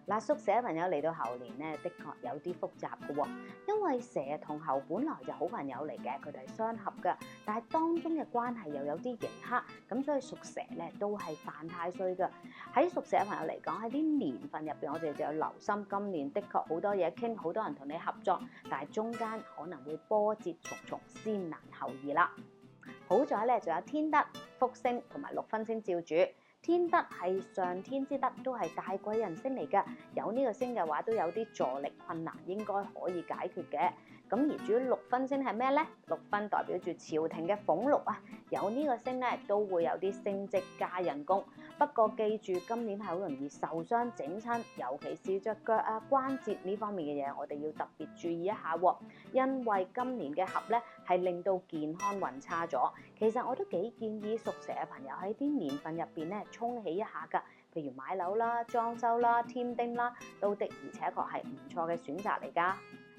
嗱，屬蛇嘅朋友嚟到猴年咧，的確有啲複雜嘅喎，因為蛇同猴本來就好朋友嚟嘅，佢哋係相合嘅，但係當中嘅關係又有啲刑克，咁所以屬蛇咧都係犯太歲嘅。喺屬蛇嘅朋友嚟講，喺啲年份入邊，我哋就要留心，今年的確好多嘢傾，好多人同你合作，但係中間可能會波折重重，先難後易啦。好在咧，就有天德、福星同埋六分星照住。天德係上天之德，都係大貴人星嚟㗎。有呢個星嘅話，都有啲助力困難，應該可以解決嘅。咁而至於六分星係咩呢？六分代表住朝廷嘅俸祿啊，有呢個星咧，都會有啲升職加人工。不過記住，今年係好容易受傷整親，尤其是隻腳啊關節呢方面嘅嘢，我哋要特別注意一下喎。因為今年嘅合咧係令到健康運差咗。其實我都幾建議屬蛇嘅朋友喺啲年份入邊咧沖喜一下㗎，譬如買樓啦、裝修啦、添丁啦，都的而且確係唔錯嘅選擇嚟㗎。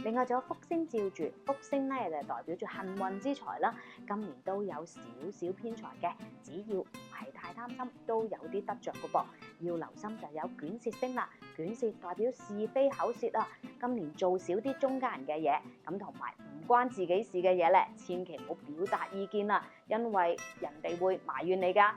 另外仲有福星照住，福星咧就代表住幸運之財啦。今年都有少少偏財嘅，只要唔係太貪心，都有啲得着嘅噃。要留心就有卷舌星啦，卷舌代表是非口舌啊。今年做少啲中間人嘅嘢，咁同埋唔關自己事嘅嘢咧，千祈唔好表達意見啦，因為人哋會埋怨你㗎。